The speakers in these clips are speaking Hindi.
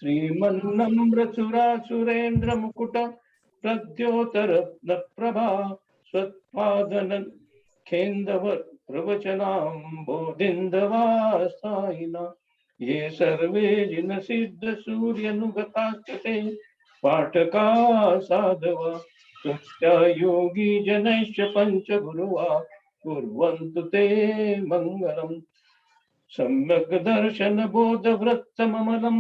श्रीमन्नम्रसुरासुरेन्द्र मुकुट प्रद्योतर प्रभा स्वत्पादन खेन्दव प्रवचनां बोधिन्दवास्तायिना ये सर्वे जिन सिद्ध सूर्यनुगतास्ते पाठका साधवा तुष्टा योगी जनैश्च पंचगुरुवा कुर्वन्तु ते मंगलम् सम्यक् दर्शन बोध वृत्तममलं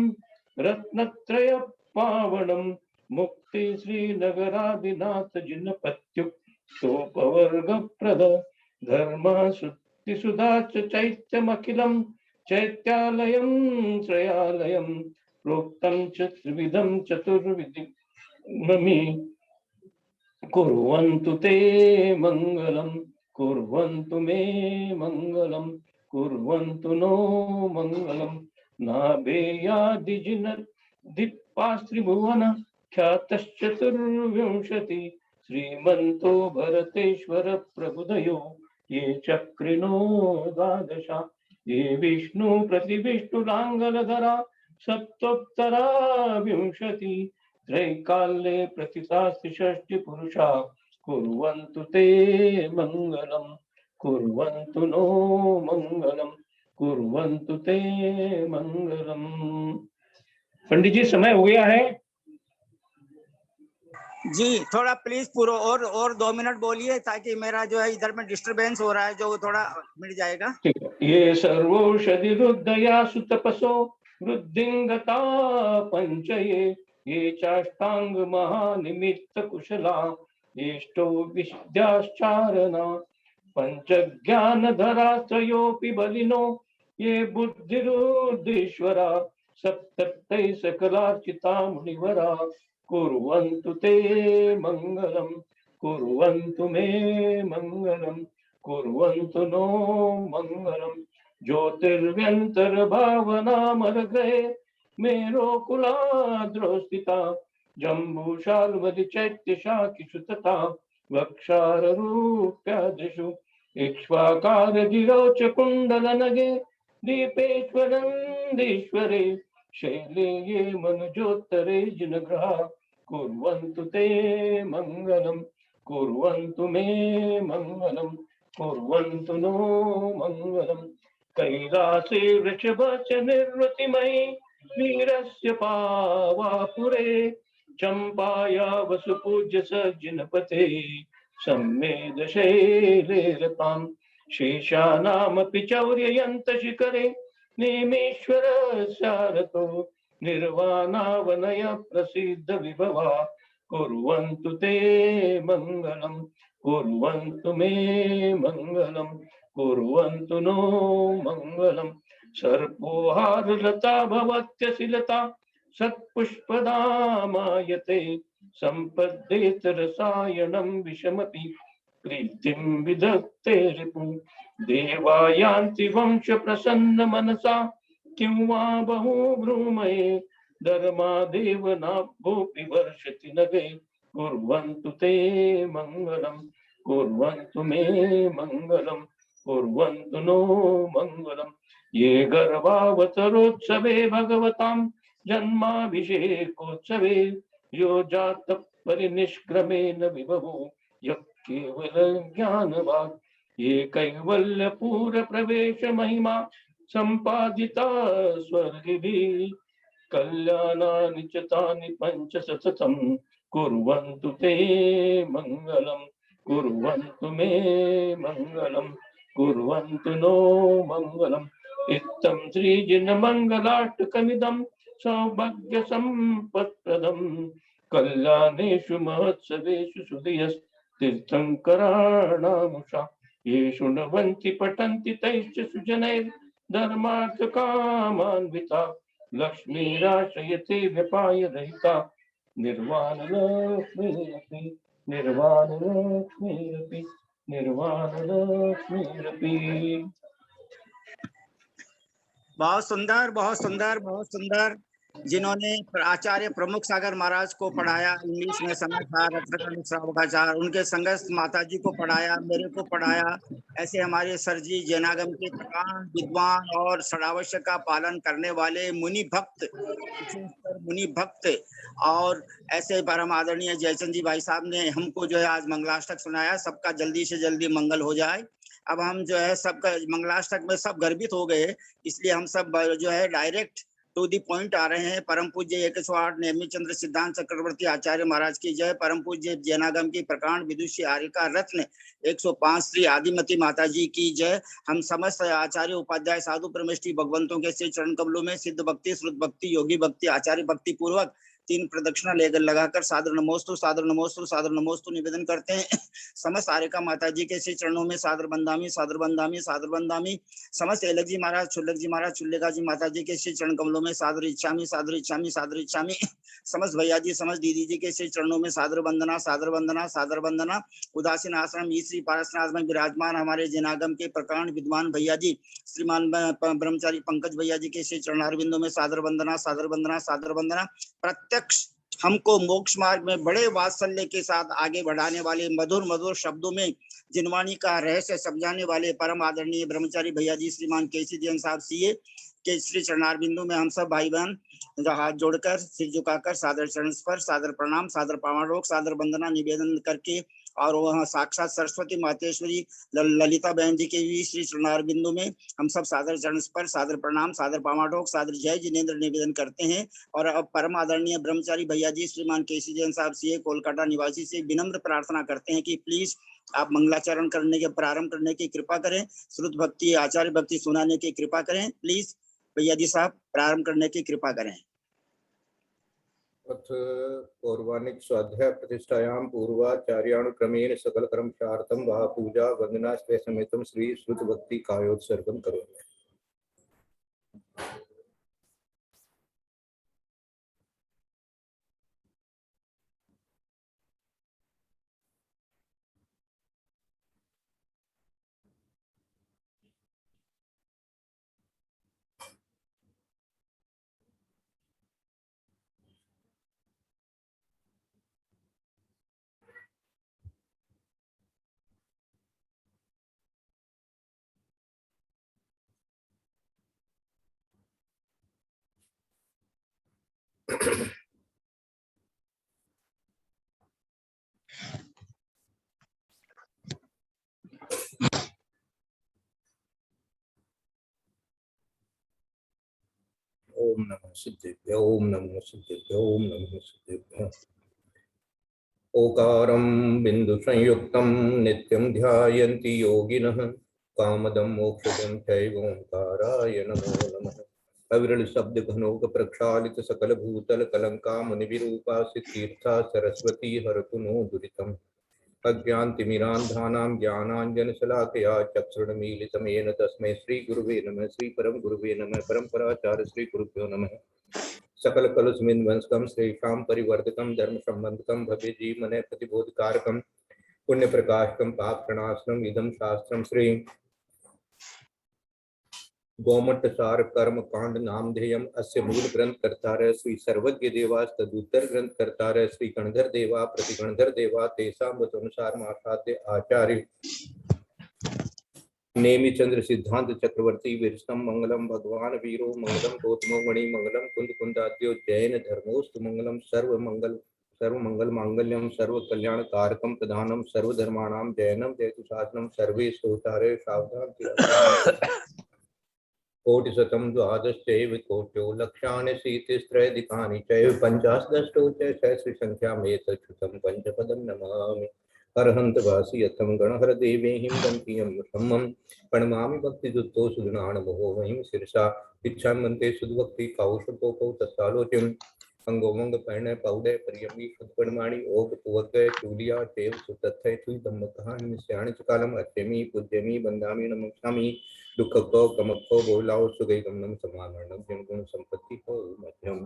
रत्नत्रय पावनं मुक्ति श्रीनगरादिनाथ जिनपत्युक्तोपवर्ग प्रद धर्म सुत्ति सुधा चैत्यमखिलं चैत्यालयं त्रयालयं प्रोक्तं च त्रिविधं चतुर्विधि कुर्वन्तु ते मंगलम कुर्वन्तु मे मंगलम कुर्वन्तु नो मंगलम नाभेयादिजिन दिप्पास्त्रिभुवन ख्यातश्चतुर्विंशति श्रीमन्तो भरतेश्वर प्रबुधयो ये चक्रिणो द्वादशा ये विष्णु प्रतिविष्णुराङ्गलधरा सप्तोत्तरा विंशति त्रैकाल्ये प्रतितास्ति षष्टि पुरुषा कुर्वन्तु ते मंगलम कुर्वन्तु नो मंगलम कुर्वन्तु ते मंगलम। पंडित जी समय हो गया है जी, थोड़ा प्लीज पूरा और 2 मिनट बोलिए ताकि मेरा जो है इधर में डिस्टरबेंस हो रहा है जो थोड़ा मिट जाएगा। ठीक है। ये सर्वौषधि रुद्रया सुतपसो वृद्धिंगता पंचये ये चाष्टांग महानिमित्त कुशला इष्टो विद्याश्चारणा पंच ज्ञान धरा त्रयोपि बलिनो ये बुद्धिरुद्धीश्वरा सप्तै सकलार्चिता मुनिवरा कुर्वन्तु ते मंगलम कुर्वन्तु मे मंगलम कुर्वन्तु नो मंगलम ज्योतिर्व्यंतर भावनामरग्रहे मेरोकुलाद्रोस्थिता जम्बूशाल्मदि चैत्यशाखिषु तथा वक्षाररूप्यादिषु इक्ष्वाकारजिरौच कुण्डलनगे दीपेश्वरन्दीश्वरे शैले ये मनुजोत्तरे जिनग्रहा कुर्वन्तु ते मंगलम कुर्वन्तु मे मंगलम कुर्वन्तु नो मंगलम कैलासे वृषभस्य निर्वृतिमयि वीरस्य पावापुरे चंपाया वसुपूज्य सज्जनपते सम्मेदशैले रतां शेषानामपि चौर्ययन्त शिखरे नेमेश्वरस्यारतो निर्वाणावनय प्रसिद्ध विभवा कुर्वन्तु ते मंगलम कुर्वन्तु मे मंगलम कुर्वन्तु नो मंगलम सर्पोहारलता भवत्यशिलता सत्पुष्पदामायते सम्पद्येत रसायनं विषमपि प्रीतिं विधत्ते रिपु देवायान्ति वंश प्रसन्न मनसा किं वा बहु भ्रूमये धर्मादेव नाभोऽपि वर्षति नगे कुर्वन्तु ते मंगलम कुर्वन्तु मे मंगलम कुर्वन्तु नो मंगलम ये गर्भावतरोत्सवे भगवतां जन्माभिषेकोत्सवे यो जातः परिनिष्क्रमेण विभवो यः केवल ज्ञानवान् ये कैवल्यपूर प्रवेश महिमा सम्पादिता स्वर्गिभिः कल्याणानि च तानि पंच सततं कुर्वन्तु ते मंगलम कुर्वन्तु मे मंगलम कुर्वन्तु नो मंगलम इत्थं श्रीजिनमङ्गलाष्टकमिदं सौभाग्य सम्पत्प्रदं कल्याणेषु महोत्सवेषु सुधीयस्तीर्थङ्कराणामुषा ये शृण्वन्ति पठन्ति तैश्च सुजनैर्धर्मार्थकामान्विता लक्ष्मीराश्रयते व्यपायरहिता निर्वाणलक्ष्मीरपि निर्वाणलक्ष्मीरपि निर्वाणलक्ष्मीरपि। बहुत सुंदर बहुत सुंदर बहुत सुंदर। जिन्होंने आचार्य प्रमुख सागर महाराज को पढ़ाया, इंग्लिश में समय था, रत्नकर्ण श्रावकाचार्य, उनके संगत माता जी को पढ़ाया, मेरे को पढ़ाया। ऐसे हमारे सर जी जैनागम के प्रकांड विद्वान और षडावश्य का पालन करने वाले मुनि भक्त, विशेषकर मुनि भक्त। और ऐसे परम आदरणीय जयचंद जी भाई साहब ने हमको जो है आज मंगलाष्टक सुनाया। सबका जल्दी से जल्दी मंगल हो जाए। अब हम जो है सबका मंगलाष्टक में सब गर्वित हो गए, इसलिए हम सब जो है डायरेक्ट टू दी पॉइंट आ रहे हैं। परम पूज्य 108 नेमी चंद्र सिद्धांत चक्रवर्ती आचार्य महाराज की जय। परम पूज्य जैनागम की प्रकांड विदुषी आर्यका रत्न 105 श्री आदिमती माता जी की जय। हम समस्त आचार्य उपाध्याय साधु परमेष्ठी भगवंतों के श्री चरण कमलों में सिद्ध भक्ति, श्रुत भक्ति, योगी भक्ति, आचार्य भक्ति पूर्वक 3 प्रदक्षिणा लेकर लगाकर सादर नमोस्तु, सादर नमोस्तु, सादर नमोस्तु निवेदन करते हैं। समस्त आर्यका माता जी के श्री चरणों में सादर बंदामी, सादर बंदामी, सादर बंदामी। समस्त एलक जी महाराज, छुल्लक जी महाराज, चुल्लेगा जी माता जी के श्री चरण कमलों में सादर इच्छामी, सादर इच्छामी, सादर इच्छामी। समस्त भैया जी, समस्त दीदी जी के श्री चरणों में सादर वंदना, सादर वंदना, सादर वंदना। उदासीन आश्रम श्री पारसनाथ में विराजमान हमारे जैनागम के प्रकांड विद्वान भैया जी, श्रीमान ब्रह्मचारी पंकज भैया जी के श्री चरणारविंदों में सादर वंदना, सादर वंदना, सादर वंदना। प्रत्यक्ष हमको मोक्ष मार्ग में बड़े वात्सल्य के साथ आगे बढ़ाने वाले, मधुर मधुर शब्दों में जिनवाणी का रहस्य समझाने वाले परम आदरणीय ब्रह्मचारी भैया जी श्रीमान केसी जैन साहब सीए के श्री चरणारविंदों में हम सब भाई बहन हाथ जोड़कर, सिर झुकाकर, सादर चरण स्पर्श, सादर प्रणाम, सादर पावनोक, सादर वंदना निवेदन करके, और वहाँ साक्षात सरस्वती मातेश्वरी ललिता बहन जी के भी श्री चरणारविंदों में हम सब सादर चरण स्पर्श, सादर प्रणाम, सादर पावनोक, सादर जय जिनेन्द्र निवेदन करते हैं। और अब परम आदरणीय ब्रह्मचारी भैया जी श्रीमान केसी जैन साहब सीए कोलकाता निवासी से विनम्र प्रार्थना करते हैं कि प्लीज आप मंगलाचरण करने के प्रारंभ करने की कृपा करें, श्रुत भक्ति, आचार्य भक्ति सुनाने की कृपा करें। प्लीज भैया जी साहब प्रारंभ करने की कृपा करें। अथ पौर्वाणिक स्वाध्याय प्रतिष्ठायां पूर्वाचार्यानुक्रमेण सकल कर्मचार्थं वा पूजा वंदना समेतं श्री श्रुत भक्ति कायोत्सर्गं करोमि। ओम नमः सिद्धेभ्यो, ओम नमः सिद्धेभ्यो, ओम नमः सिद्धेभ्यो। ओकारं बिंदु संयुक्तं नित्यं ध्यायन्ति योगिनः, कामदं मोक्षदं चैव ओंकाराय नमो नमः। अविरल शब्द घनोक प्रक्षालित सकल भूतल कलंका मुनिविरूपा सिद्धीर्था सरस्वती हरतु नो दुरितम्। अज्ञानतिमिरान्धानां ज्ञानाञ्जनशलाकया चक्षुर्मीलितमेन तस्मै श्रीगुरुवे नमः। श्रीपरम गुरुवे नमः। परम्पराचार्य श्रीगुरुभ्यो नमः। सकल कलुषमिन्वंसकं श्रेषां परिवर्तकं धर्म संबंधकं भव्य जीवने प्रतिबोधकारकं पुण्य प्रकाशकं पाप प्रणाशनम् इदं शास्त्रं श्री गोमट्ट सार कर्म कांड नामधेयम् अस्य मूल ग्रंथ कर्तारः श्री सर्वज्ञ देवास तदुत्तर ग्रंथ कर्तारः श्री गणधर देवा प्रतिगणधर देवा तेषां वचनुसार आचार्य आचार्य नेमि चंद्र सिद्धांत चक्रवर्ती विरस्तम मंगलम भगवान वीरो मंगलम गौतमो मणि मंगलम कुंद कुंदाद्यो जैन धर्मोस्तु मंगलम सर्व मंगल मांगल्यम सर्व कल्याण कारकम प्रधानम सर्वधर्माणां जैनम जयतु शासनम सर्वे श्रोतारे सावधान कोटिशतं द्वादशैव कोट्यो लक्षाणि शीतिस्त्रयधिकानि चैव पञ्चाशदष्टौ च सहस्रसङ्ख्याम् एतच्छ्रुतं पञ्चपदं नमामि। अर्हन्त वासी यथं गणहर देवेहिं दन्तीयं सम्मं प्रणमामि भक्तिदुत्तो सुगुणाणमोहो महिं शिरसा इच्छामन्ते सुदभक्ति कौशपोपौ तत्सालोच्यम् अंगोमंग पर्ण पौडे परियमी शुद्धपणमाणि ओग पुवग्गय चूलिया चेव सुतथय चुई धम्मकहा निस्याणि चकालम अत्यमी पूज्यमी बंदामी नमस्कामी दुःखको कमको बोलाओ सुगैगमनम समागमनम जनगुण संपत्ति हो मध्यम।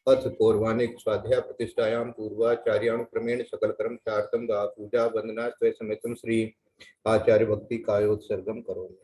अथ पौर्वाणिक स्वाध्याय प्रतिष्ठायां पूर्वाचार्यानुक्रमेण सकल कर्मचार्थं वा पूजा वंदना समेतं श्री आचार्य भक्ति कायोत्सर्गं करोमि।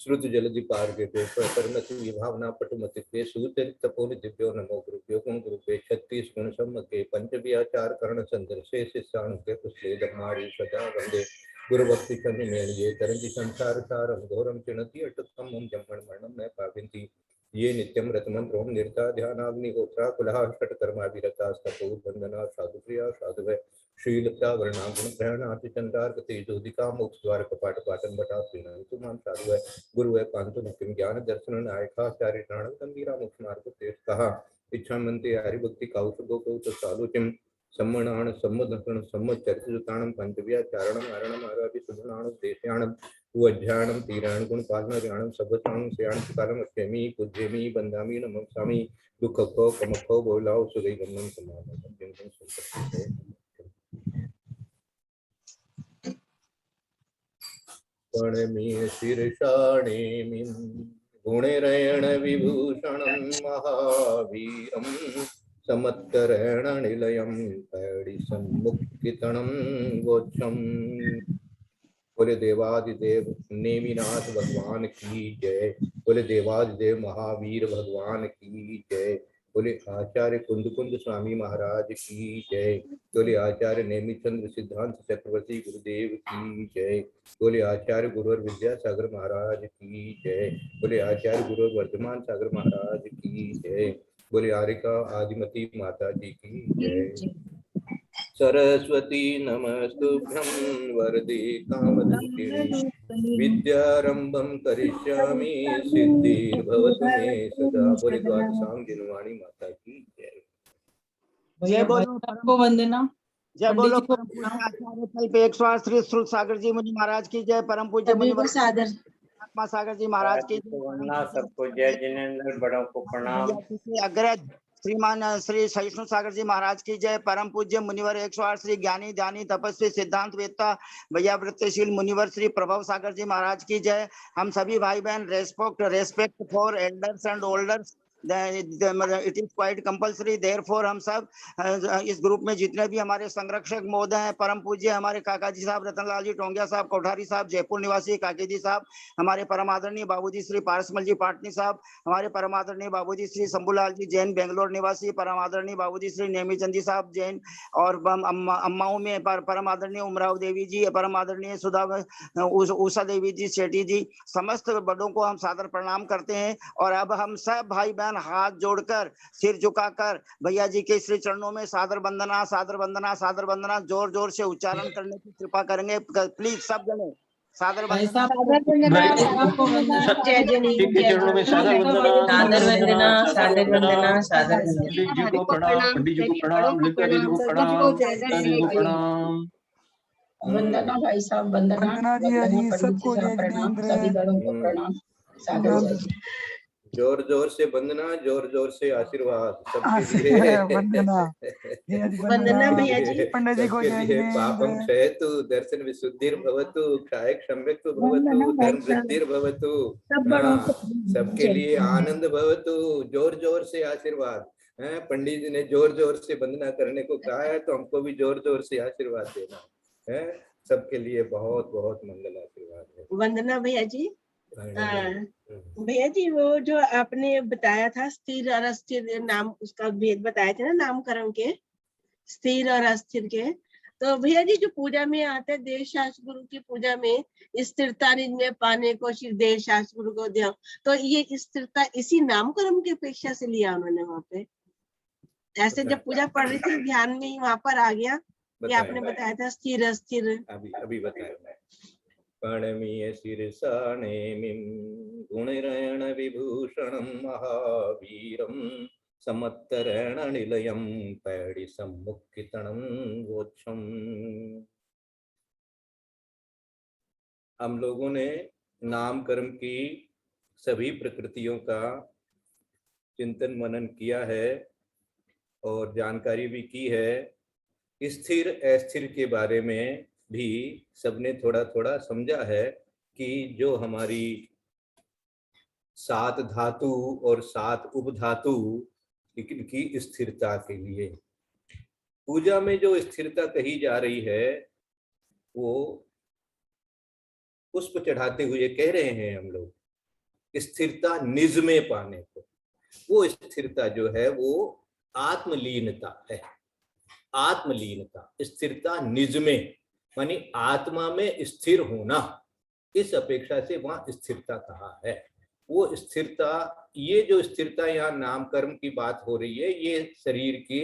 श्रुत जलधि पार्गे कर्णति भावना पटुमति सूचरित तपोनि दिव्यो नमो गुरुभ्यो गुण गुरुभ्ये 36 गुण सम्मके पंचव्याचार कर्ण संदर्शे शिष्याणुके कुशले धर्मारि सदा वंदे गुरुभक्ति चंद्रमेणिये तरंति संसार सारं घोरं चिणति अटकं मम जम्मण मरणं न पाविन्ति ये नित्यं रतमन्त्रों निर्ता ध्यानाग्निहोत्रा कुलः षट्कर्माभिरता स्तपोर्वन्दना साधुप्रिया साधुवै श्रीलता वर्णा गुण ग्रहणाति चंद्रार्क तेजोदिका मोक्ष द्वार कपाट पाटन बटा श्रीनाम तुमान साधु है गुरु है पांतु मुक्तिम ज्ञान दर्शन नायका चारित्राणम गंभीरा मोक्ष मार्ग तेज कहा इच्छा मंते हरि भक्ति कौशगो को तो साधुचिम सम्मणान सम्मदन सम्मचरिताणम पंचव्या चारणम आरणम आराधि सुधनाणम देश्याणम उज्जाणम तीराण गुण पालन ऋणम सबताणम श्याण कालम अष्टमी पूज्यमी बंदामी नमः स्वामी दुख को कमखो बोलाओ सुगई गमन समाधि जिनकन संपत्ति गणमीय शीर्षाणेमिं गुणैरेण विभूषणं महावीरं समत्करेण निलयं पैडिसम्मुक्तितनं गोच्छं बोले देवादिदेव नेमिनाथ भगवान की जय बोले देवादिदेव महावीर भगवान की जय बोले आचार्य कुंद कुंद स्वामी महाराज की जय बोले आचार्य नेमिचंद्र सिद्धांत चक्रवर्ती गुरुदेव की जय बोले आचार्य गुरुवर विद्यासागर महाराज की जय बोले आचार्य गुरुवर वर्धमान सागर महाराज की जय बोले आरिका आदिमती माता जी की जय सरस्वती नमस्तुभ्यं वरदे कामरूपिणी विद्यारंभं करिष्यामि सिद्धिर्भवतु मे सदा बोले द्वादशांग जिनवाणी माता की जय जय बोलो सबको वंदना। जय बोलो पंडित जी को परम पूज्य आचार्य कल्प 108 श्री श्रुत सागर जी मुनि महाराज की जय परम पूज्य सभी को सादर आत्मा सागर जी महाराज की सबको जय जिनेंद्र बड़ों को प्रणाम। अग्रज श्रीमान श्री सहिष्णु सागर जी महाराज की जय परम पूज्य मुनिवर 108 श्री ज्ञानी ध्यानी तपस्वी सिद्धांत वेत्ता भैया वृत्तिशील मुनिवर श्री प्रभव सागर जी महाराज की जय। हम सभी भाई बहन respect for elders and olders it is quite compulsory therefore हम सब इस ग्रुप में जितने भी हमारे संरक्षक महोदय हैं परम पूज्य हमारे काका जी साहब रतनलाल जी टोंगिया साहब कोठारी साहब जयपुर निवासी काकी जी साहब हमारे परम आदरणीय बाबूजी श्री पारसमल जी पाटनी साहब हमारे परम आदरणीय बाबूजी श्री शंभूलाल जी जैन बेंगलोर निवासी परम आदरणीय बाबूजी श्री नेमीचंद जी साहब जैन और अम्माओं में परम आदरणीय उमराव देवी जी परम आदरणीय सुधा उषा देवी जी शेट्टी जी समस्त बड़ों को हम सादर प्रणाम करते हैं। और अब हम सब भाई बहन हाथ जोड़कर सिर झुकाकर भैया जी के श्री चरणों में सादर वंदना सादर वंदना सादर वंदना जोर जोर से उच्चारण करने की कृपा करेंगे प्लीज सब जने सादर वंदना सादर वंदना सादर पंडित जी को प्रणाम पंडित जी को प्रणाम ललिता जी को प्रणाम वंदना भाई साहब वंदना जी सबको प्रणाम सभी बड़ों को प्रणाम सादर जोर जोर से वंदना जोर जोर से आशीर्वाद सबके लिए वंदना भैया जी पंडित जी को जय पापम क्षयतु दर्शन विशुद्धिर भवतु क्षय क्षम्यतु भवतु धर्म वृद्धिर भवतु सबके लिए आनंद भवतु जोर जोर से आशीर्वाद है। पंडित जी ने जोर जोर से वंदना करने को कहा है तो हमको भी जोर जोर से आशीर्वाद देना है। सबके लिए बहुत बहुत मंगल आशीर्वाद है। वंदना भैया जी भैया जी वो जो आपने बताया था स्थिर और अस्थिर नाम उसका भेद बताया था ना नामकरण के स्थिर और अस्थिर के तो भैया जी जो पूजा में आता है देश शास्त्र गुरु की पूजा में स्थिरता में पाने को देश शास्त्र गुरु को दिया तो ये स्थिरता इसी नामकरण की अपेक्षा से लिया उन्होंने वहाँ पे ऐसे जब पूजा पढ़ रही थी ध्यान में ही वहां पर आ गया ये आपने बताया था स्थिर अस्थिर अभी बताया प्रणमीय शीर्षा नेमिं गुणैरेण विभूषणं महावीरं समत्तरेण निलयं पैडिसम्मुक्तितनं गोच्छम्। हम लोगों ने नाम कर्म की सभी प्रकृतियों का चिंतन मनन किया है और जानकारी भी की है। स्थिर अस्थिर के बारे में भी सबने थोड़ा थोड़ा समझा है कि जो हमारी 7 धातु और 7 उपधातु की स्थिरता के लिए पूजा में जो स्थिरता कही जा रही है वो पुष्प चढ़ाते हुए कह रहे हैं हम लोग स्थिरता निज में पाने को। वो स्थिरता जो है वो आत्मलीनता है। आत्मलीनता, स्थिरता निज में मानी आत्मा में स्थिर होना, इस अपेक्षा से वहां स्थिरता कहा है। वो स्थिरता, ये जो स्थिरता यहाँ नाम कर्म की बात हो रही है, ये शरीर के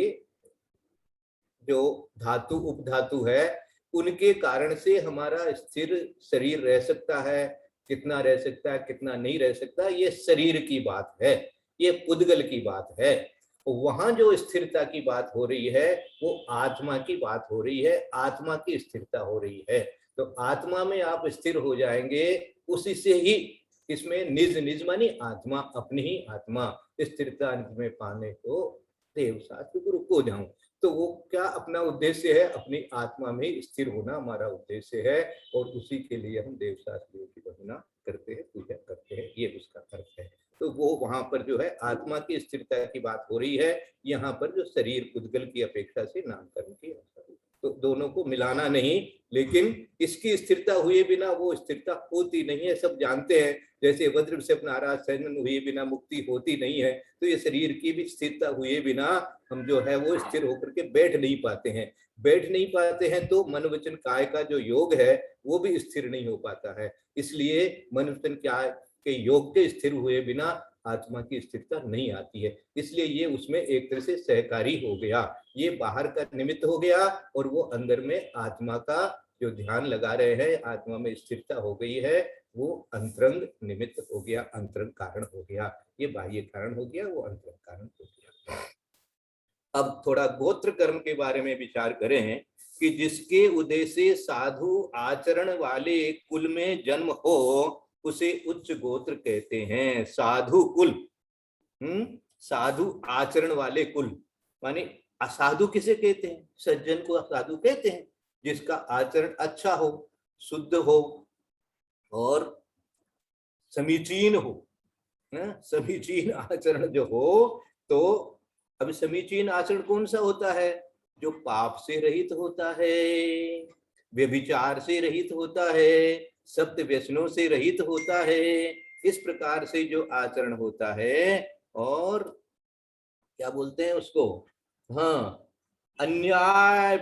जो धातु उपधातु है उनके कारण से हमारा स्थिर शरीर रह सकता है। कितना रह सकता है कितना नहीं रह सकता, ये शरीर की बात है, ये पुद्गल की बात है। वहां जो स्थिरता की बात हो रही है वो आत्मा की बात हो रही है, आत्मा की स्थिरता हो रही है। तो आत्मा में आप स्थिर हो जाएंगे, उसी से ही इसमें निज निज मानी आत्मा, अपनी ही आत्मा स्थिरता में पाने को देव शास्त्र गुरु को जाऊं। तो वो क्या अपना उद्देश्य है, अपनी आत्मा में स्थिर होना हमारा उद्देश्य है, और उसी के लिए हम देव शास्त्रियों की वंदना करते हैं, पूजा करते हैं, ये उसका अर्थ है। तो वो वहां पर जो है आत्मा की स्थिरता की बात हो रही है, यहाँ पर जो शरीर पुद्गल की अपेक्षा से नामकरण की अवस्था। तो दोनों को मिलाना नहीं, लेकिन इसकी स्थिरता हुए बिना वो स्थिरता होती नहीं है, सब जानते हैं। जैसे वज्र से नाराज संयम हुए बिना मुक्ति होती नहीं है, तो ये शरीर की भी स्थिरता हुए बिना हम जो है वो स्थिर होकर के बैठ नहीं पाते हैं। बैठ नहीं पाते हैं तो मन वचन काय का जो योग है वो भी स्थिर नहीं हो पाता है। इसलिए मन वचन काय के योग के स्थिर हुए बिना आत्मा की स्थिरता नहीं आती है। इसलिए ये उसमें एक तरह से सहकारी हो गया, ये बाहर का निमित्त हो गया, और वो अंदर में आत्मा का जो ध्यान लगा रहे हैं, आत्मा में स्थिरता हो गई है, वो अंतरंग निमित्त हो गया, अंतरंग कारण हो गया। ये बाह्य कारण हो गया, वो अंतरंग कारण हो गया। अब थोड़ा गोत्र कर्म के बारे में विचार करें कि जिसके उदय से साधु आचरण वाले कुल में जन्म हो उसे उच्च गोत्र कहते हैं। साधु कुल, साधु आचरण वाले कुल माने असाधु किसे कहते हैं? सज्जन को असाधु कहते हैं। जिसका आचरण अच्छा हो, शुद्ध हो और समीचीन हो, समीचीन आचरण जो हो, तो अब समीचीन आचरण कौन सा होता है? जो पाप से रहित होता है, व्यभिचार से रहित होता है, सप्त व्यसनों से रहित होता है। इस प्रकार से जो आचरण होता है, और क्या बोलते हैं उसको, हाँ, अन्याय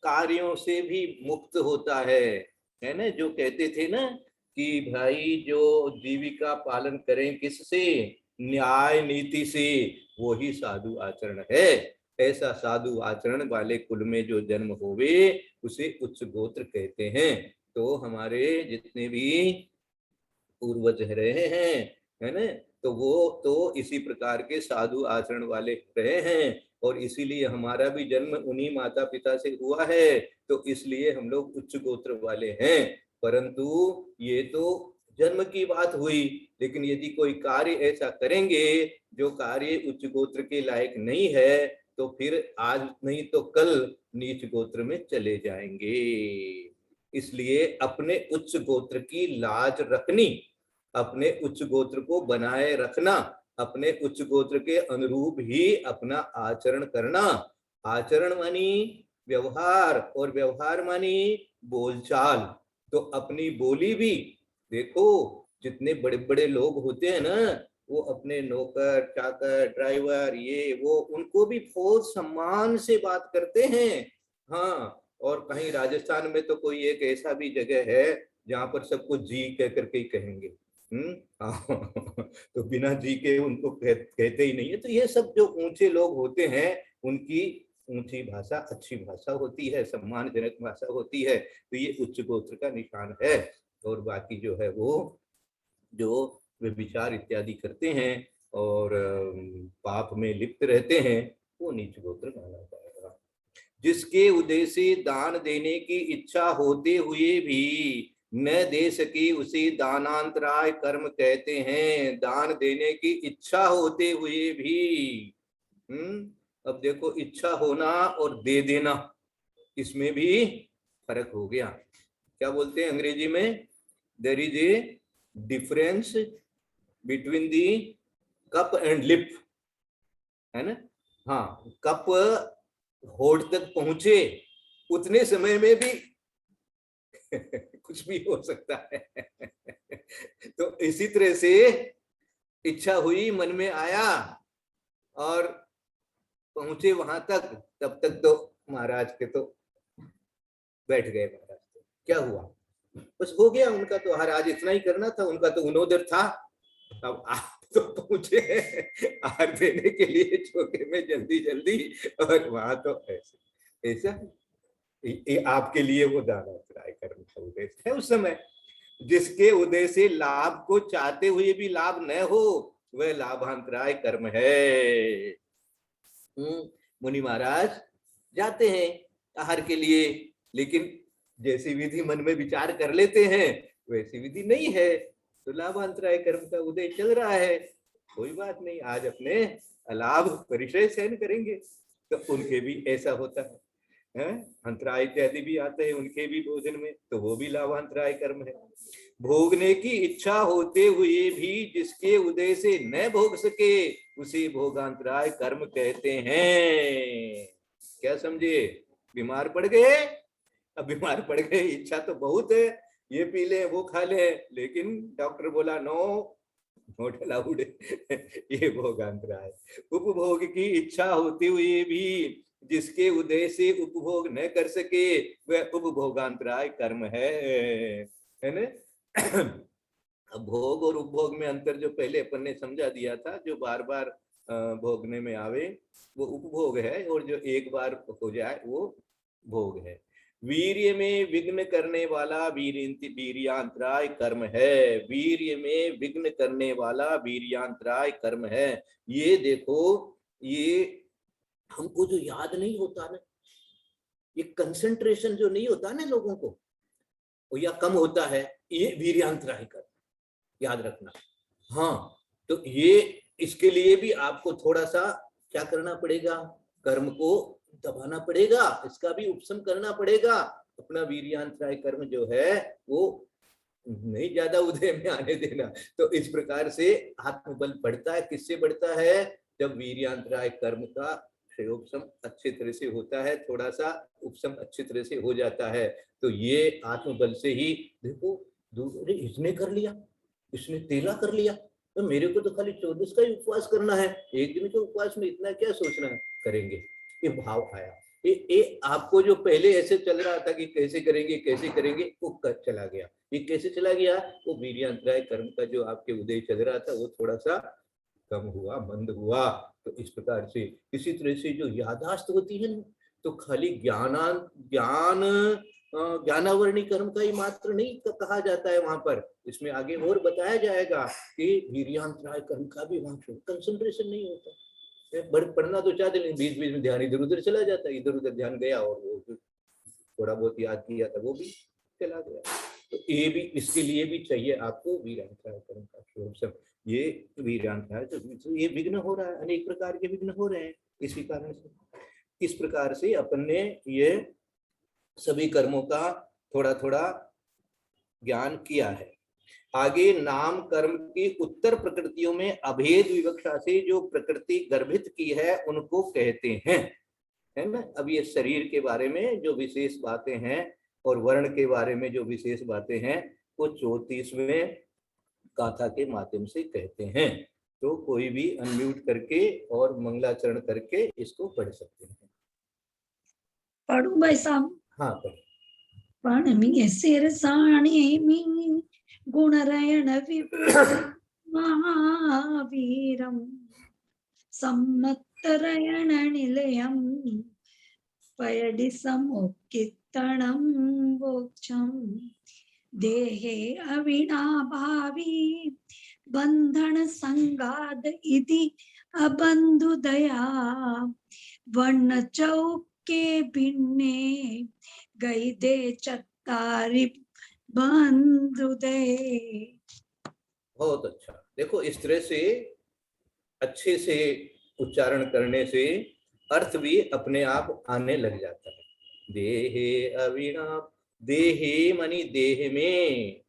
कार्यों से भी मुक्त होता है ना। जो कहते थे ना कि भाई जो जीविका पालन करें किससे? न्याय नीति से, वो ही साधु आचरण है। ऐसा साधु आचरण वाले कुल में जो जन्म होवे उसे उच्च गोत्र कहते हैं। तो हमारे जितने भी पूर्वज रहे हैं, है ना, तो वो तो इसी प्रकार के साधु आचरण वाले रहे हैं, और इसीलिए हमारा भी जन्म उन्हीं माता पिता से हुआ है। तो इसलिए हम लोग उच्च गोत्र वाले हैं। परंतु ये तो जन्म की बात हुई, लेकिन यदि कोई कार्य ऐसा करेंगे जो कार्य उच्च गोत्र के लायक नहीं है, तो फिर आज नहीं तो कल नीच गोत्र में चले जाएंगे। इसलिए अपने उच्च गोत्र की लाज रखनी, अपने उच्च गोत्र को बनाए रखना, अपने उच्च गोत्र के अनुरूप ही अपना आचरण करना। आचरण मानी व्यवहार, और व्यवहार मानी बोलचाल। तो अपनी बोली भी देखो, जितने बड़े बड़े लोग होते हैं ना, वो अपने नौकर चाकर ड्राइवर ये वो उनको भी बहुत सम्मान से बात करते हैं। हाँ, और कहीं राजस्थान में तो कोई एक ऐसा भी जगह है जहाँ पर सबको जी कह करके ही कहेंगे। तो बिना जी के उनको कहते ही नहीं है। तो ये सब जो ऊंचे लोग होते हैं उनकी ऊंची भाषा अच्छी भाषा होती है, सम्मानजनक भाषा होती है। तो ये उच्च गोत्र का निशान है। और बाकी जो है वो जो वे विचार इत्यादि करते हैं और पाप में लिप्त रहते हैं, वो नीच गोत्र माना जाएगा। जिसके उदय से दान देने की इच्छा होते हुए भी न दे सकी उसे दानांतराय कर्म कहते हैं। दान देने की इच्छा होते हुए भी, अब देखो, इच्छा होना और दे देना, इसमें भी फर्क हो गया। क्या बोलते हैं अंग्रेजी में? There is a difference between the cup and lip, है ना। हाँ, कप होठ तक पहुंचे उतने समय में भी कुछ भी हो सकता है। तो इसी तरह से इच्छा हुई, मन में आया और पहुंचे वहां तक, तब तक तो महाराज के तो बैठ गए। महाराज तो क्या हुआ, बस हो गया उनका तो, हर आज इतना ही करना था उनका तो उन्होंने था। अब आप तो पहुंचे आहार देने के लिए चौके में जल्दी जल्दी, और वहां तो ऐसे ऐसा ये आपके लिए वो दानांतराय कर्म का उद्देश्य है उस समय, जिसके उदय से लाभ को चाहते हुए भी लाभ न हो, वह लाभांतराय कर्म है। मुनि महाराज जाते हैं आहार के लिए, लेकिन जैसी विधि मन में विचार कर लेते हैं वैसी विधि नहीं है, तो लाभांतराय कर्म का उदय चल रहा है। कोई बात नहीं, आज अपने अलाभ परिचय सहन करेंगे। तो उनके भी ऐसा होता है, अंतराय इत्यादि भी आते हैं उनके भी भोजन में, तो वो भी लाभांतराय कर्म है। भोगने की इच्छा होते हुए भी जिसके उदय से न भोग सके उसे भोगांतराय कर्म कहते हैं। क्या समझे? बीमार पड़ गए, अब बीमार पड़ गए, इच्छा तो बहुत है, ये पी ले वो खा ले, लेकिन डॉक्टर बोला नो नोट अलाउड, ये भोगांतराय। उपभोग की इच्छा होते हुए भी जिसके उदय से उपभोग न कर सके वह उपभोगांतराय कर्म है ना। अब भोग और उपभोग में अंतर जो पहले अपन ने समझा दिया था, जो बार बार भोगने में आवे वो उपभोग है, और जो एक बार हो जाए वो भोग है। वीर्य में विघ्न करने वाला वीर्यांतराय कर्म है। वीर्य में विघ्न करने वाला वीर्यांतराय कर्म है। ये देखो, ये हमको जो याद नहीं होता ना, ये कंसंट्रेशन जो नहीं होता ना लोगों को, या कम होता है, ये वीर्यांतराय कर्म, याद रखना। हाँ, तो ये इसके लिए भी आपको थोड़ा सा क्या करना पड़ेगा, कर्म को दबाना पड़ेगा, इसका भी उपशम करना पड़ेगा। अपना वीर्यांतराय कर्म जो है वो नहीं ज्यादा उदय में आने देना। तो इस प्रकार से आत्मबल बढ़ता है। किससे बढ़ता है? जब वीर्यांतराय कर्म का उपशम अच्छे तरह से होता है, थोड़ा सा उपशम अच्छी तरह से हो जाता है, तो ये आत्मबल से ही। देखो इसने कर लिया, इसने तेला कर लिया, तो मेरे को तो खाली 24 का ही उपवास करना है, एक दिन के उपवास में इतना क्या सोचना है, करेंगे। ये भाव आया, ये आपको जो पहले ऐसे चल रहा था कि कैसे करेंगे वो चला गया। ये कैसे चला गया? वो वीर्यांतराय कर्म का जो आपके उदय चल रहा था वो थोड़ा सा कम हुआ, मंद हुआ। तो इस प्रकार से इसी तरह से जो यादाश्त होती है ना, तो खाली ज्ञानावरणी कर्म का ही मात्र नहीं कहा जाता है वहां पर, इसमें आगे और बताया जाएगा कि वीर्यांतराय कर्म का भी वहां कंसंट्रेशन नहीं होता। पढ़ना तो चाहते, लेकिन बीच बीच में ध्यान इधर उधर चला जाता है, इधर उधर ध्यान गया और वो थोड़ा बहुत याद किया था वो भी चला गया। तो ये भी, इसके लिए भी चाहिए आपको वीर्यांतराय कर्म का सब। ये वीर्यांतराय, तो ये विघ्न हो रहा है, अनेक प्रकार के विघ्न हो रहे हैं इसी कारण से। इस प्रकार से अपन ने ये सभी कर्मों का थोड़ा थोड़ा ज्ञान किया है। आगे नाम कर्म की उत्तर प्रकृतियों में अभेद विवक्षा से जो प्रकृति गर्भित की है उनको कहते हैं, है ना। अब ये शरीर के बारे में जो विशेष बातें हैं और वर्ण के बारे में जो विशेष बातें हैं वो 34वें गाथा के माध्यम से कहते हैं। तो कोई भी अनम्यूट करके और मंगलाचरण करके इसको पढ़ सकते हैं। पढ़ूं भाई साहब? हाँ पढ़। प्रणमी सिरसाणी मी गुणरयण महावीरम सम्मत्तरयण निलयम पयडि समुक्कित्तणं मोक्षं देहे अविनाभावी बंधन संगाद इति अबंधुदया वर्ण चौके भिन्ने गई दे चत्तारि बंधुदे। बहुत अच्छा। देखो इस तरह से अच्छे से उच्चारण करने से अर्थ भी अपने आप आने लग जाता है। देहे अविना, देहे मनी देह में,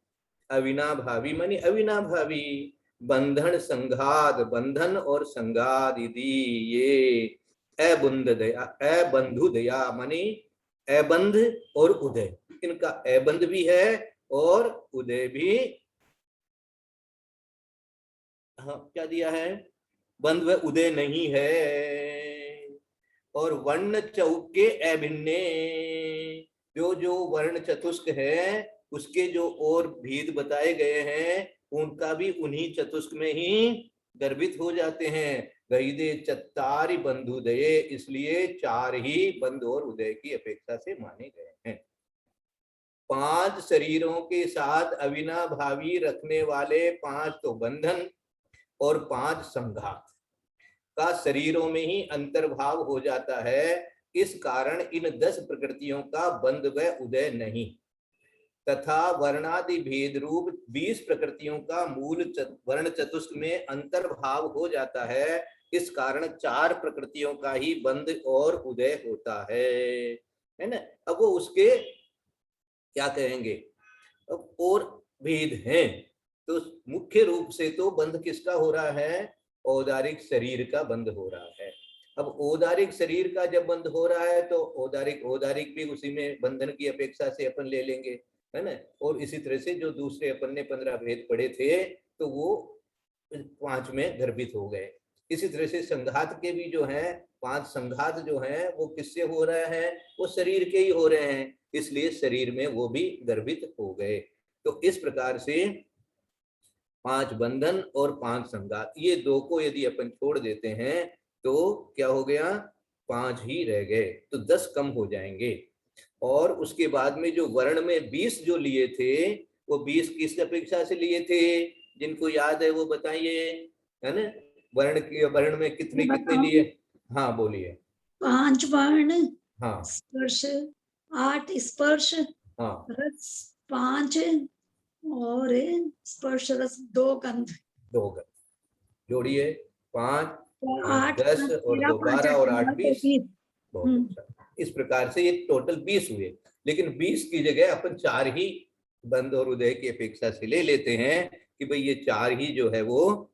अविनाभावी मनी अविनाभावी, बंधन संघात, बंधन और संघात यदि, ये अबंधु दया मनी अबंध और उदय, इनका अबंध भी है और उदय भी क्या दिया है, बंध व उदय नहीं है। और वर्ण चौके अभिन्ने, जो जो वर्ण चतुष्क है उसके जो और भेद बताए गए हैं उनका भी उन्हीं चतुष्क में ही गर्भित हो जाते हैं। गईदे चत्तारि बंधुदये, इसलिए 4 ही बंध और उदय की अपेक्षा से माने गए हैं। 5 शरीरों के साथ अविनाभावी रखने वाले 5 तो बंधन और 5 संघात का शरीरों में ही अंतर्भाव हो जाता है। इस कारण इन 10 प्रकृतियों का बंध व उदय नहीं, तथा वर्णादि भेद रूप 20 प्रकृतियों का मूल वर्ण चतुष्क में अंतर्भाव हो जाता है। इस कारण 4 प्रकृतियों का ही बंध और उदय होता है ना। अब वो उसके क्या कहेंगे, अब और भेद हैं। तो मुख्य रूप से तो बंध किसका हो रहा है, औदारिक शरीर का बंध हो रहा है। अब औदारिक शरीर का जब बंध हो रहा है तो औदारिक भी उसी में बंधन की अपेक्षा से अपन ले लेंगे, है ना। और इसी तरह से जो दूसरे अपन ने 15 भेद पढ़े थे तो वो 5 में गर्भित हो गए। इसी तरह से संघात के भी जो है 5 संघात जो है वो किससे हो रहे हैं, वो शरीर के ही हो रहे हैं, इसलिए शरीर में वो भी गर्भित हो गए। तो इस प्रकार से 5 बंधन और 5 संघात, ये 2 को यदि अपन छोड़ देते हैं तो क्या हो गया, 5 ही रह गए, तो 10 कम हो जाएंगे। और उसके बाद में जो वर्ण में 20 जो लिए थे वो 20 किस अपेक्षा से लिए थे, जिनको याद है वो बताइए, है ना। वर्ण में कितने कितने लिए, हाँ बोलिए। 5 वर्ण, हाँ स्पर्श 8 स्पर्श, हाँ रस 5 और स्पर्श रस 2 गंध, 2 गंध जोड़िए, 5 8 10 और 2 12 और 8 20। 20। बहुत अच्छा। इस प्रकार से ये टोटल 20 हुए, लेकिन 20 की जगह अपन 4 ही बंध और उदय की अपेक्षा से ले लेते हैं कि भाई ये 4 ही जो है वो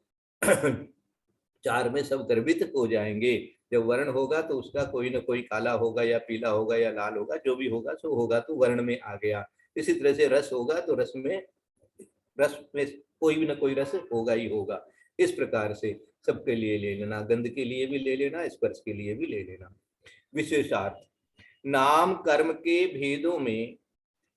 4 में सब गर्भित हो जाएंगे। जब वर्ण होगा तो उसका कोई ना कोई काला होगा या पीला होगा या लाल होगा, जो भी होगा सो होगा तो वर्ण में आ गया। इसी तरह से रस होगा तो रस में कोई भी ना कोई रस होगा ही होगा। इस प्रकार से सबके लिए ले लेना, गंध के लिए भी ले लेना, स्पर्श के लिए भी ले लेना। विशेषार्थ, नाम कर्म के भेदों में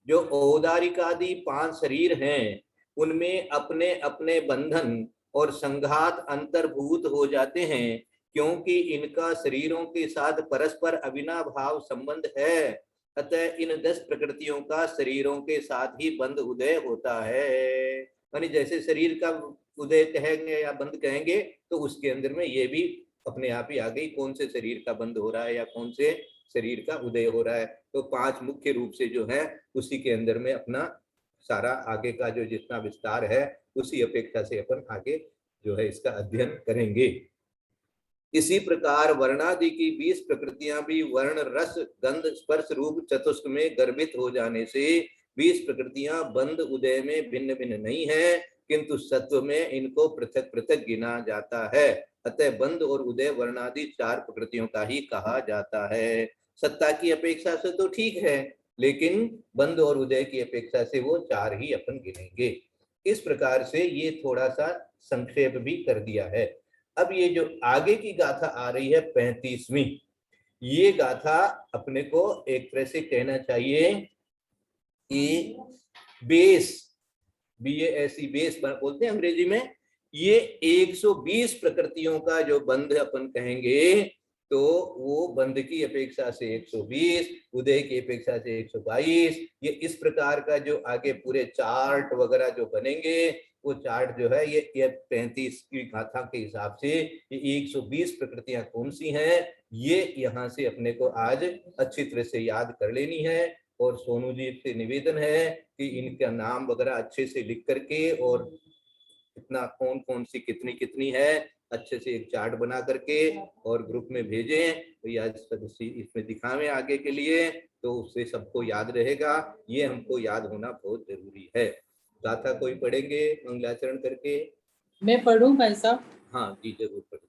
जो औदारिकादि 5 शरीर हैं उनमें अपने अपने बंधन और संघात अंतर्भूत हो जाते हैं, क्योंकि इनका शरीरों के साथ परस्पर अविनाभाव संबंध है। अतः इन 10 प्रकृतियों का शरीरों के साथ ही बंध उदय होता है। यानी जैसे शरीर का उदय कहेंगे या बंध कहेंगे तो उसके अंदर में ये भी अपने आप ही आ गई, कौन से शरीर का बंध हो रहा है या कौन से शरीर का उदय हो रहा है। तो 5 मुख्य रूप से जो है उसी के अंदर में अपना सारा आगे का जो जितना विस्तार है उसी अपेक्षा से अपन आगे जो है इसका अध्ययन करेंगे। इसी प्रकार वर्णादि की 20 प्रकृतियां भी वर्ण रस गंध स्पर्श रूप चतुष्क में गर्भित हो जाने से 20 प्रकृतियां बंध उदय में भिन्न भिन्न नहीं है, किंतु सत्व में इनको पृथक पृथक गिना जाता है। अतः बंध और उदय वर्णादि 4 प्रकृतियों का ही कहा जाता है। सत्ता की अपेक्षा से तो ठीक है, लेकिन बंध और उदय की अपेक्षा से वो 4 ही अपन गिनेंगे। इस प्रकार से ये थोड़ा सा संक्षेप भी कर दिया है। अब ये जो आगे की गाथा आ रही है 35वीं, ये गाथा अपने को एक तरह से कहना चाहिए कि बेस, BASE बेस बोलते हैं अंग्रेजी में। ये 120 प्रकृतियों का जो बंध अपन कहेंगे तो वो बंध की अपेक्षा से 120, उदय की अपेक्षा से 122। ये इस प्रकार का जो आगे पूरे चार्ट वगैरह जो बनेंगे वो चार्ट जो है ये 35 की गाथा के हिसाब से ये 120 प्रकृतियां कौन सी हैं, ये यहाँ से अपने को आज अच्छी तरह से याद कर लेनी है। और सोनू जी से निवेदन है कि इनका नाम वगैरह अच्छे से लिख करके और कितना कौन कौन सी कितनी कितनी है अच्छे से एक चार्ट बना करके और ग्रुप में भेजें, तो या इसमें दिखावें आगे के लिए, तो उससे सबको याद रहेगा। ये हमको याद होना बहुत जरूरी है। गाथा कोई पढ़ेंगे मंगलाचरण करके? मैं पढ़ूं भाई साहब? हाँ जी जरूर पढ़ो।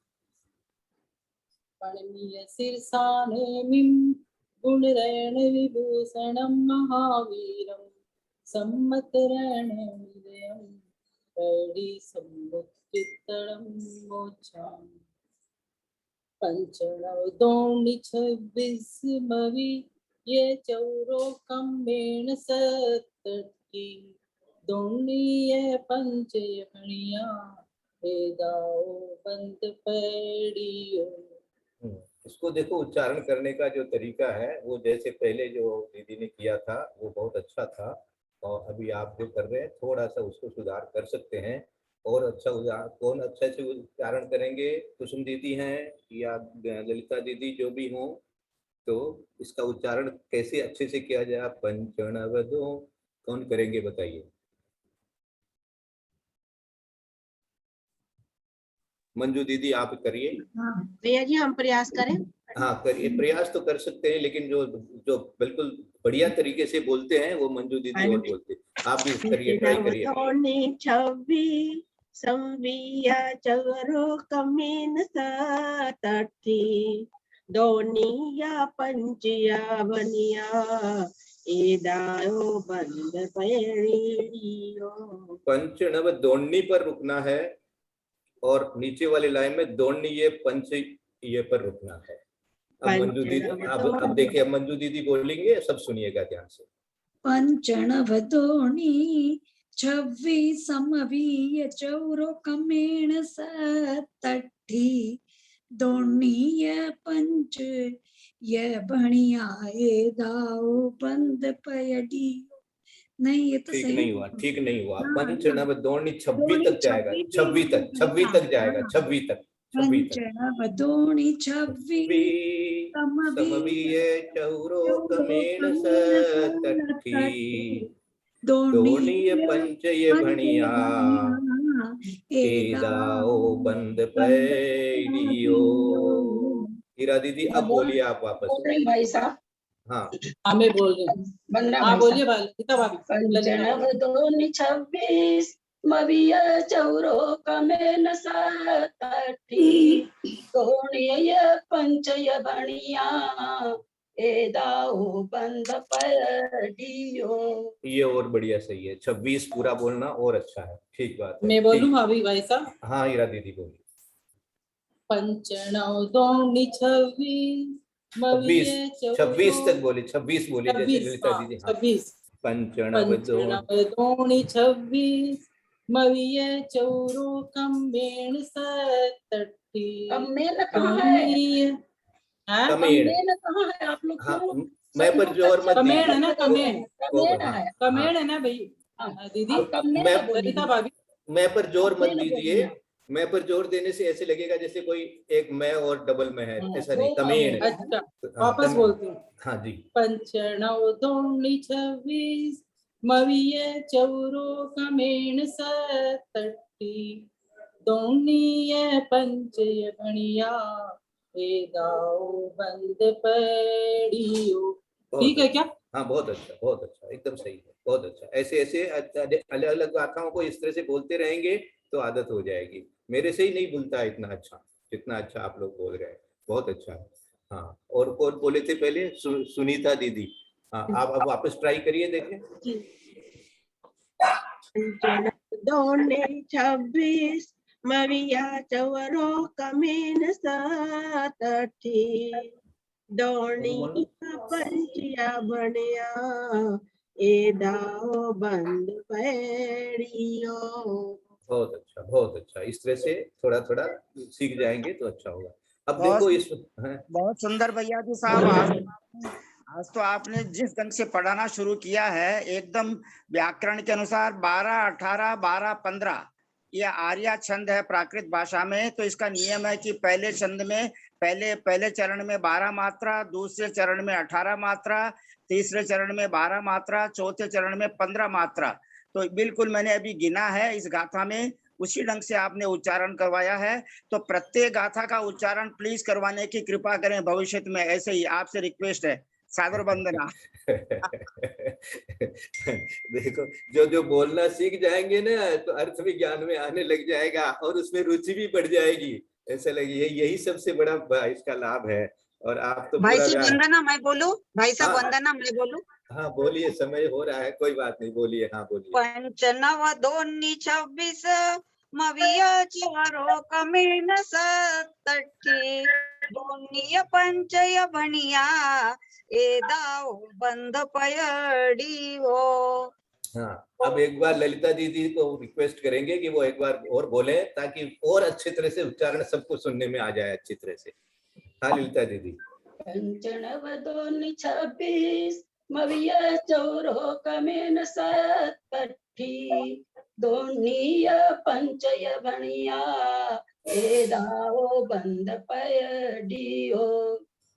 पणमीय शीर्षानेमिं गुणरेण विभूषणं महावीरं सम्मतरेण विजयं पैडी समुत्तरम मोक्षामि पंचणव दोणी 26 मवि ये चौरोकम मेण सतटी दोणी ये पंचय मणिया वेदाओ बंद पैडियो। इसको देखो, उच्चारण करने का जो तरीका है वो जैसे पहले जो दीदी ने किया था वो बहुत अच्छा था, और अभी आप जो कर रहे हैं थोड़ा सा उसको सुधार कर सकते हैं। और अच्छा कौन अच्छा से उच्चारण करेंगे? कुसुम दीदी हैं या ललिता दीदी, जो भी हो, तो इसका उच्चारण कैसे अच्छे से किया जाए? पंचणवदो कौन करेंगे बताइए? मंजू दीदी आप करिए। भैया जी हम प्रयास करें। हाँ करिए, प्रयास तो कर सकते हैं, लेकिन जो जो बिल्कुल बढ़िया तरीके से बोलते हैं वो मंजू दीदी और बोलते हैं। आप भी करिए, ट्राई करिए। 26 संविया चवरो कमीन सतठी दोनिया पंचिया बनिया एदायो बंद पैड़ियो। पंचणव दोणी पर रुकना है, और नीचे वाली लाइन में दोणी ये पंच ये पर रुकना है। अब मंजू दीदी, अब देखिए, अब मंजू दीदी बोलेंगे, सब सुनिएगा ध्यान से। पंचणव दोणी 26 समवीय चौरो कमेण सतठी दोणीय पंच ये बणिया दाओ बंद पयडी। नहीं, ये तो ठीक सही नहीं हुआ, ठीक नहीं हुआ। हाँ, पंचणव दोणी 26 तक जाएगा, 26 तक, 26 तक जाएगा, 26 तक, 26 तक। पंचणव दोणी 26 समवीय चौरो कमेण सतठी दोणीय पंचय भणिया एदाओ बंद पैडियो। हीरा दीदी अब बोलिए आप वापस। बोल रही भाई साहब। हाँ हाँ मैं बोल रही हूँ। वंदना हाँ भाई बोलिए साहब। ललिता भाभी। पंचणव दोनी 26 मविय चौरो कमेन सतठी दोणीय पंचय बणिया एदाओ बंद पैडियो। ये और बढ़िया, सही है। 26 पूरा बोलना और अच्छा है, ठीक बात है। मैं बोलूँ भाभी भाई साहब? हाँ हीरा दीदी बोलिए। पंचणव दोणी 26 मविय 26 तक बोले, 26 बोले जैसे ललिता दीदी। हाँ 26 पंचणव दोणी 26 मविय चौरो कमेण सतठी कमेन कहाँ है? कमेण कहाँ है? आप लोग हाँ, क्यों? मैं पर जोर मत कमेण है दीजिए। ना, कमेण कमेन है। कमेण है ना भाई दीदी। ललिता भाभी मैं पर जोर मत दीजिए। मैं पर जोर देने से ऐसे लगेगा जैसे कोई एक मैं और डबल में है, ऐसा नहीं। कमेण। अच्छा वापस बोलती हूँ। हाँ जी। पंचणव दोणी 26 मविय चौरो कमेण सतठी दोणीय पंचय बणिया एदाओ बंद पैडियो। ठीक है क्या? हाँ बहुत अच्छा, बहुत अच्छा, एकदम सही है, बहुत अच्छा। ऐसे ऐसे अलग अलग गाथाओं को इस तरह से बोलते रहेंगे तो आदत हो जाएगी। मेरे से ही नहीं बोलता है इतना अच्छा, जितना अच्छा आप लोग बोल रहे हैं, बहुत अच्छा है। हाँ, और कौन बोले थे पहले? सुनीता दीदी। हाँ, आप अब वापस ट्राई करिए, देखें। दोने 26 मविया चवरो कमीन सतठी दोणी पंचिया बनिया एदाओ बंद पैड़ियो। बहुत अच्छा, बहुत अच्छा। इस तरह से थोड़ा थोड़ा सीख जाएंगे तो अच्छा होगा। अब देखो इस बहुत सुंदर भैया जी साहब। आज तो आपने जिस ढंग से पढ़ाना शुरू किया है, एकदम व्याकरण के अनुसार 12, 18, 12, 15 यह आर्या छंद है प्राकृत भाषा में। तो इसका नियम है कि पहले छंद में पहले चरण में 12 मात्रा, दूसरे चरण में 18 मात्रा, तीसरे चरण में 12 मात्रा, चौथे चरण में 15 मात्रा। तो बिल्कुल मैंने अभी गिना है इस गाथा में, उसी ढंग से आपने उच्चारण करवाया है। तो प्रत्येक गाथा का उच्चारण प्लीज करवाने की कृपा करें भविष्य में। ऐसे ही आपसे रिक्वेस्ट है, सादर वंदना। देखो, जो जो बोलना सीख जाएंगे ना तो अर्थ विज्ञान में आने लग जाएगा और उसमें रुचि भी बढ़ जाएगी। ऐसा लगे यही सबसे बड़ा इसका लाभ है। और आप तो भाई पूरा साहब वंदना मैं बोलूं? भाई साहब हाँ। वंदना मैं बोलूं? हाँ बोलिए, समय हो रहा है, कोई बात नहीं, बोलिए। हाँ बोलिए। 5 9 2 26 मविया चारो कमेन सत्तठी दोन्ही पंचय भणिया ए दाव बंद पयडी हो। हाँ, अब एक बार ललिता दीदी को रिक्वेस्ट करेंगे कि वो एक बार और बोले, ताकि और अच्छी तरह से उच्चारण सबको सुनने में आ जाए अच्छी तरह से। हाँ ललिता दीदी। 5 9 2 26 मविया चौरो कमेन सत्तठी दोन्ही पंचय भणिया ए दाव बंद पयडी हो।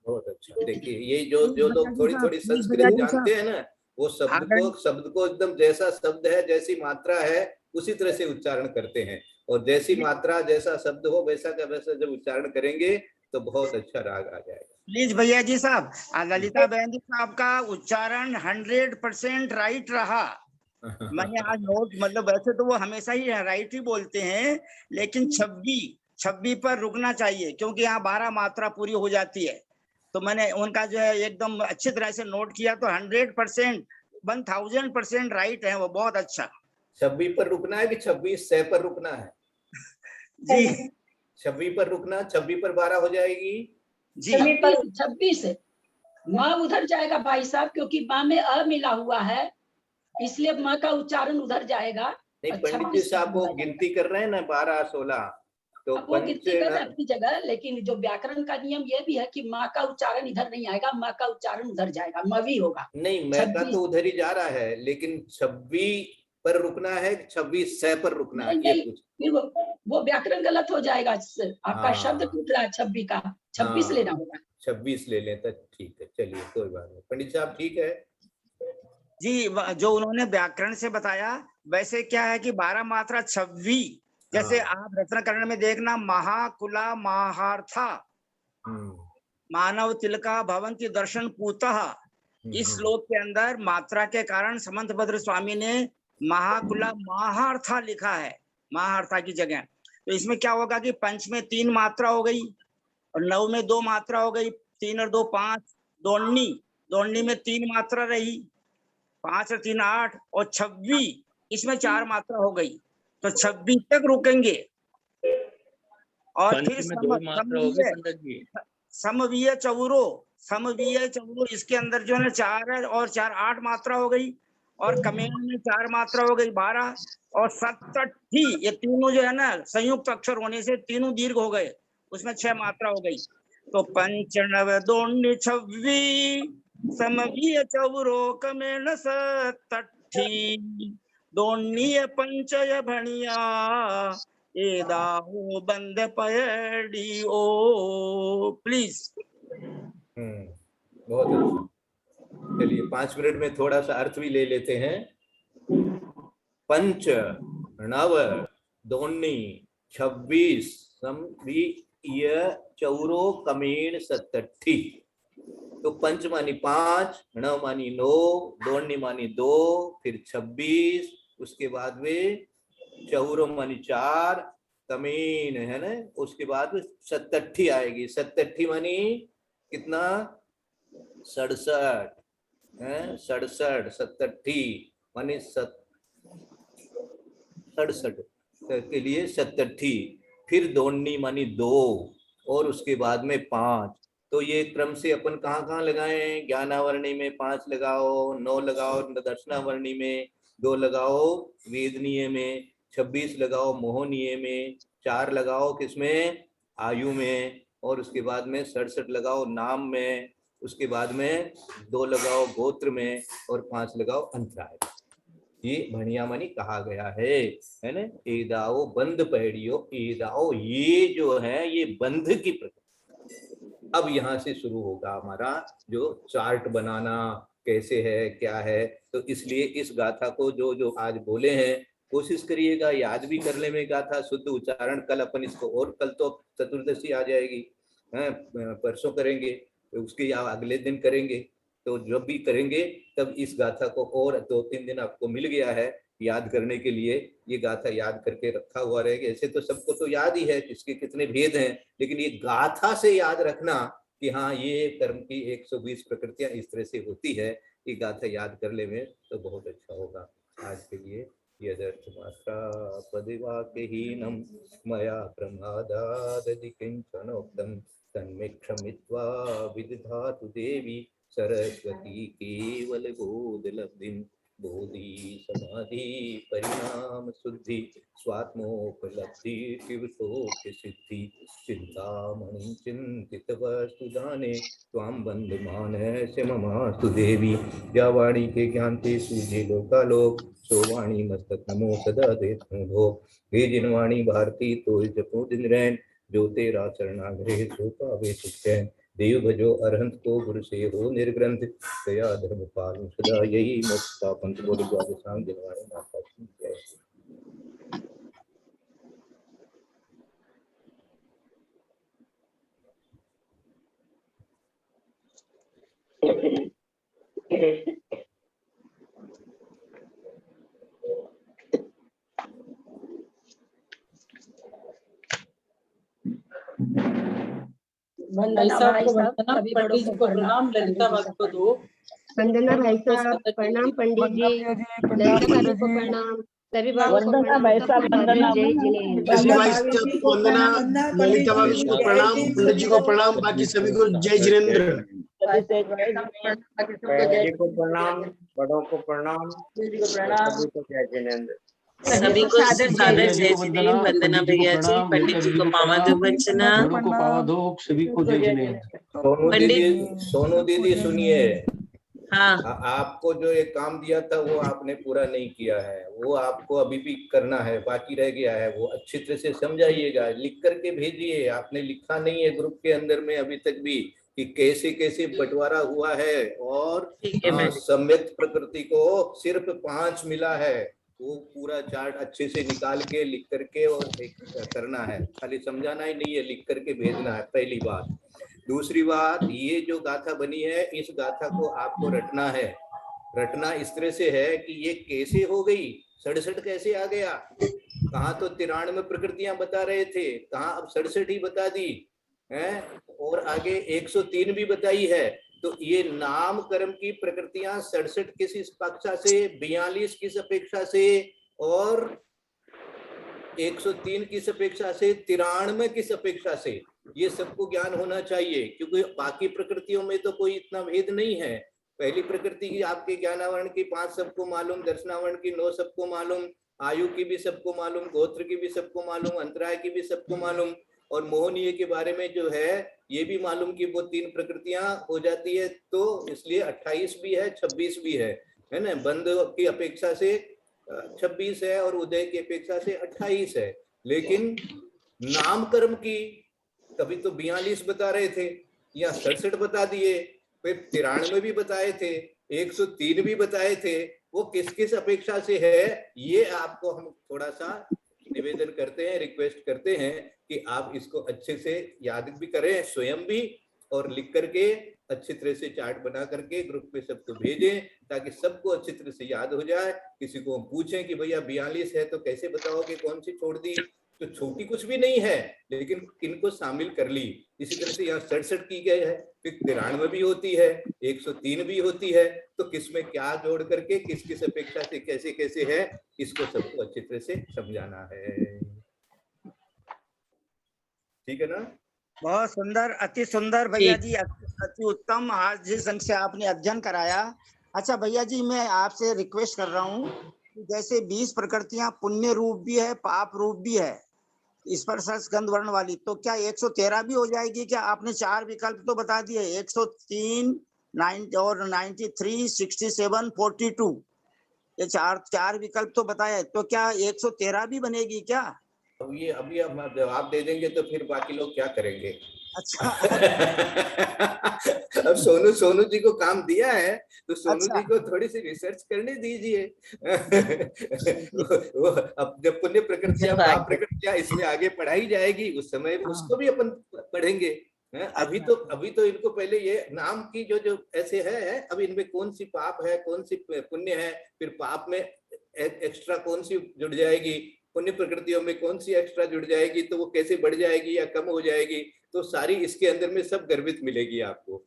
बहुत अच्छा। देखिए ये जो लोग थोड़ी थोड़ी संस्कृत जानते हैं ना, वो शब्द को एकदम जैसा शब्द है, जैसी मात्रा है, उसी तरह से उच्चारण करते हैं। और जैसी मात्रा जैसा शब्द हो वैसा का वैसा जब उच्चारण करेंगे तो बहुत अच्छा राग आ जाएगा। प्लीज भैया जी साहब, ललिता बहन जी साहब का उच्चारण 100% राइट रहा। मैंने आज नोट, मतलब वैसे तो वो हमेशा ही राइट ही बोलते हैं, लेकिन 26 पर रुकना चाहिए, क्योंकि यहाँ 12 मात्रा पूरी हो जाती है। तो मैंने उनका जो है एकदम अच्छी तरह से नोट किया, तो 100% 1000% राइट है वो, बहुत अच्छा। 26 पर रुकना है कि 26 से पर रुकना है? जी 26 पर रुकना, 26 पर 12 हो जाएगी जी। 26 माँ उधर जाएगा भाई साहब, क्योंकि माँ में अ मिला हुआ है, इसलिए माँ का उच्चारण उधर जाएगा। नहीं, पंडित जी साहब वो गिनती कर रहे हैं ना 12 16, तो वो गिनती कर रहे हैं अपनी जगह, लेकिन जो व्याकरण का नियम ये भी है कि माँ का उच्चारण इधर नहीं आएगा, माँ का उच्चारण उधर जाएगा, मवी होगा। नहीं, मैं का तो उधर ही जा रहा है, लेकिन 26 पर रुकना है, 26 से पर रुकना है, ये कुछ वो व्याकरण गलत हो जाएगा। आपका शब्द टूट रहा है 26 का, 26 लेना होगा। 26 ले लें तो ठीक है, चलिए कोई बात नहीं। पंडित साहब ठीक है जी। जो उन्होंने व्याकरण से बताया, वैसे क्या है कि 12 मात्रा 26, जैसे आप रत्नकरण में देखना, महाकुला महार्था मानव तिलका भवंती दर्शन पूतः, इस श्लोक के अंदर मात्रा के कारण समंतभद्र स्वामी ने महाकुला महार्था लिखा है, महार्था की जगह। तो इसमें क्या होगा कि पंच में 3 मात्रा हो गई, और 9 में 2 मात्रा हो गई, 3 और 2 5, दोन्नी में 3 मात्रा रही, 5 और 3 8, और 26 इसमें 4 मात्रा हो गई, तो 26 तक रुकेंगे। और फिर समवीय चौरो, इसके अंदर जो है 4 और 4 8 मात्रा हो गई, और कमेण में 4 मात्रा हो गई 12, और सत्तठी, ये तीनों जो है ना संयुक्त अक्षर होने से तीनों दीर्घ हो गए, उसमें 6 मात्रा हो गई। तो 5 9 2 26 समवीय चौरो कमेण सत्तठी दोन्ही पंचय भणिया ए दाहो बंद पयडी ओ। प्लीज। बहुत अच्छा। चलिए 5 मिनट में थोड़ा सा अर्थ भी ले लेते हैं। 5 9 2 26 समवीय चौरो कमेण सत्तठी। तो 5 मानी 5, 9 मानी 9, 2 मानी 2, फिर 26, उसके बाद में चौरो मानी 4, कमीन है ना, उसके बाद सत्तठी आएगी। सत्तठी मानी कितना? 67 है, 67 सत्तठी मानी 67 के लिए सत्तठी। फिर दोन्नी मानी 2, और उसके बाद में 5। तो ये क्रम से अपन कहाँ लगाएं? ज्ञानावरणी में 5 लगाओ, 9 लगाओ दर्शनावरणी में, 2 लगाओ वेदनीय में, 26 लगाओ मोहनीय में, 4 लगाओ किसमें? आयु में, और उसके बाद में 67 लगाओ नाम में, उसके बाद में 2 लगाओ गोत्र में, और 5 लगाओ अंतराय। ये भणियामणि कहा गया है ना। एदाओ बंद पहड़ियो, एदाओ ये जो है ये बंध की प्रक्रिया। अब यहाँ से शुरू होगा हमारा जो चार्ट बनाना, कैसे है क्या है। तो इसलिए इस गाथा को जो आज बोले हैं, कोशिश करिएगा याद भी कर ले में गाथा शुद्ध उच्चारण। कल अपन इसको, और कल तो चतुर्दशी आ जाएगी, परसों करेंगे, तो उसके अगले दिन करेंगे। तो जब भी करेंगे तब इस गाथा को, और 2-3 दिन आपको मिल गया है याद करने के लिए, ये गाथा याद करके रखा हुआ रहेगा। ऐसे तो सबको तो याद ही है इसके कितने भेद हैं, लेकिन ये गाथा से याद रखना कि हाँ ये कर्म की 120 प्रकृतियां इस तरह से होती है, कि गाथा याद कर ले में तो बहुत अच्छा होगा। आज के लिए यदर्थमात्रा पदिवाक्यहीनं मया प्रमादादधि किंचनोक्तं तन्मे क्षमित्वा विदधातु देवी सरस्वती केवलबोधलब्धिं। बोधि समाधि परिणाम शुद्धि स्वात्मोपलब्धि शिवशोक्य सिद्धि चिंतामणि चिंतित वस्तुदाने त्वां बंधुमानस्य ममास्तु देवी। या वाणी के ज्ञान ते सूझे लोकालोक, सो वाणी मस्तक नमो सदा देत भो। हे जिन वाणी भारती तो जपो दिन रैन, जो तेरा चरणाग्रह सो पावे सुख चैन। देव भजो अरहंत को गुरु से हो निर्ग्रंथ, दया धर्म पालन सदा यही मोक्ष का पंथ। बोल द्वादशांग जनवाणी माता की जय। वंदना भाई साहब, सभी बड़ों पंडित जी को प्रणाम, ललिता भाभी को दो। वंदना भाई साहब प्रणाम, पंडित जी ललिता भाभी को प्रणाम, सभी भाइयों को प्रणाम। जय जिनेंद्र। वंदना ललिता भाभी को प्रणाम, पंडित जी को प्रणाम, बाकी सभी को जय जिनेंद्र। जी को प्रणाम, बड़ों को प्रणाम, सभी को जय जिनेंद्र। सभी को सादर जय जिनेंद्र। वंदना भैया जी, पंडित जी को पावन वंदना, बड़ों को पावाधोक, सभी को जय जिनेंद्र। सोनू दीदी सुनिए, हाँ आपको जो एक काम दिया था वो आपने पूरा नहीं किया है, वो आपको अभी भी करना है, बाकी रह गया है। वो अच्छी तरह से समझाइएगा, लिख करके भेजिए। आपने लिखा नहीं है ग्रुप के अंदर में अभी तक भी कि कैसे कैसे बंटवारा हुआ है, और सम्यक प्रकृति को सिर्फ 5 मिला है। वो पूरा चार्ट अच्छे से निकाल के लिख करके और करना है, खाली समझाना ही नहीं है, लिख करके भेजना है, पहली बात। दूसरी बात, ये जो गाथा बनी है, इस गाथा को आपको रटना है। रटना इस तरह से है कि ये कैसे हो गई, 67 कैसे आ गया, कहाँ तो 93 प्रकृतियां बता रहे थे, कहाँ अब 67 ही बता दी है, और आगे 103 भी बताई है। तो ये नाम कर्म की प्रकृतियां 67 किस अपेक्षा से, 42 किस अपेक्षा से, और 103 किस अपेक्षा से, 93 किस अपेक्षा से, ये सबको ज्ञान होना चाहिए। क्योंकि बाकी प्रकृतियों में तो कोई इतना भेद नहीं है। पहली प्रकृति की आपके ज्ञानावरण की 5 सबको मालूम, दर्शनावरण की 9 सबको मालूम, आयु की भी सबको मालूम, गोत्र की भी सबको मालूम, अंतराय की भी सबको मालूम, और मोहनीय के बारे में जो है ये भी मालूम कि वो 3 प्रकृतियां हो जाती है। तो इसलिए 28 भी है, 26 भी है ना। बंध की अपेक्षा से 26 है और उदय की अपेक्षा से 28 है। लेकिन नाम कर्म की कभी तो 42 बता रहे थे, या 67 बता दिए, फिर 93 भी बताए थे, 103 भी बताए थे। वो किस किस अपेक्षा से है, ये आपको हम थोड़ा सा निवेदन करते हैं, रिक्वेस्ट करते हैं कि आप इसको अच्छे से याद भी करें स्वयं भी, और लिख करके अच्छी तरह से चार्ट बना करके ग्रुप पे सबको भेजें, ताकि सबको अच्छी तरह से याद हो जाए। किसी को हम पूछें कि भैया 42 है तो कैसे बताओगे, कौन सी छोड़ दी, तो छोटी कुछ भी नहीं है, लेकिन इनको शामिल कर ली। इसी तरह से यहाँ 67 की गई है, फिर 93 भी होती है, 103 भी होती है। तो किसमें क्या जोड़ करके किस किस अपेक्षा से कैसे कैसे है, इसको सबको अच्छी तरह से समझाना है। ठीक है ना? बहुत सुंदर, अति सुंदर भैया जी, अति उत्तम। आज जिस ढंग से आपने अध्ययन कराया। अच्छा भैया जी, मैं आपसे रिक्वेस्ट कर रहा हूँ, जैसे 20 प्रकृतियां पुण्य रूप भी है, पाप रूप भी है, स्पर्श गंध वर्ण वाली, तो क्या 113 भी हो जाएगी क्या? आपने 4 विकल्प तो बता दिए, 103, 9 और 93, 67, 42, ये चार विकल्प तो बताया। तो क्या 113 भी बनेगी क्या? अभी हम जवाब दे देंगे तो फिर बाकी लोग क्या करेंगे? अच्छा। अब सोनू जी को काम दिया है तो सोनू जी को थोड़ी सी रिसर्च करने दीजिए। वो अब जब पुण्य प्रकृतियां, पाप प्रकृतियां इसमें आगे पढ़ाई जाएगी, उस समय उसको भी अपन पढ़ेंगे। अभी तो इनको पहले ये नाम की जो ऐसे है, अब इनमें कौन सी पाप है, कौन सी पुण्य है, फिर पाप में एक्स्ट्रा कौन सी जुड़ जाएगी, पुण्य प्रकृतियों में कौन सी एक्स्ट्रा जुड़ जाएगी, तो वो कैसे बढ़ जाएगी या कम हो जाएगी, तो सारी इसके अंदर में सब गर्भित मिलेगी आपको।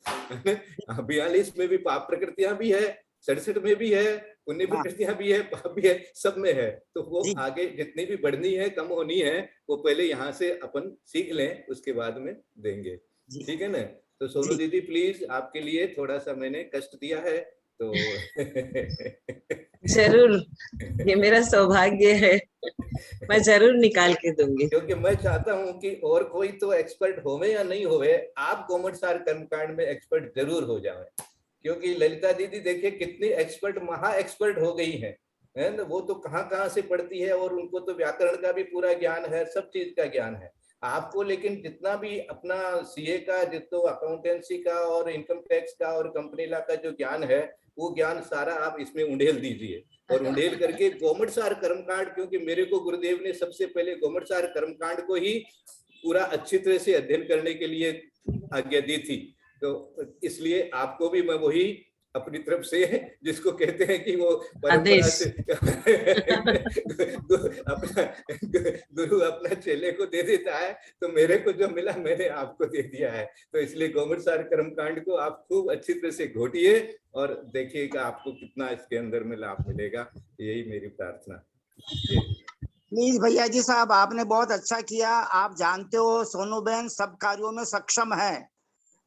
42 में भी पाप प्रकृतियां भी है, 67 में भी है, पुण्य प्रकृतियां भी है, पाप भी है, सब में है। तो वो आगे जितनी भी बढ़नी है कम होनी है वो पहले यहाँ से अपन सीख लें, उसके बाद में देंगे, ठीक है ना। तो सोनू दीदी प्लीज, आपके लिए थोड़ा सा मैंने कष्ट दिया है तो जरूर, ये मेरा सौभाग्य है, मैं जरूर निकाल के दूंगी। क्योंकि मैं चाहता हूं कि और कोई तो एक्सपर्ट होवे या नहीं होवे, आप गोमटसार कर्मकांड में एक्सपर्ट जरूर हो जाए। क्योंकि ललिता दीदी देखिए कितनी एक्सपर्ट, महा एक्सपर्ट हो गई है ना। वो तो कहाँ से पढ़ती है और उनको तो व्याकरण का भी पूरा ज्ञान है, सब चीज का ज्ञान है। आपको लेकिन जितना भी अपना सीए का, जितना अकाउंटेंसी का और इनकम टैक्स का और कंपनी लॉ का जो ज्ञान है, वो ज्ञान सारा आप इसमें उंडेल दीजिए और उंडेल करके गोमटसार कर्मकांड, क्योंकि मेरे को गुरुदेव ने सबसे पहले गोमटसार कर्मकांड को ही पूरा अच्छी तरह से अध्ययन करने के लिए आज्ञा दी थी। तो इसलिए आपको भी मैं वही अपनी तरफ से, जिसको कहते हैं कि वो परंपरा से अपना गुरु अपना चेले को दे देता है, तो मेरे को जो मिला मैंने आपको दे दिया है। तो इसलिए गोमटसार कर्मकांड को आप खूब अच्छी तरह से घोटिए और देखिएगा आपको कितना इसके अंदर में लाभ मिलेगा। यही मेरी प्रार्थना। प्लीज भैया जी साहब, आपने बहुत अच्छा किया। आप जानते हो सोनू बहन सब कार्यों में सक्षम है,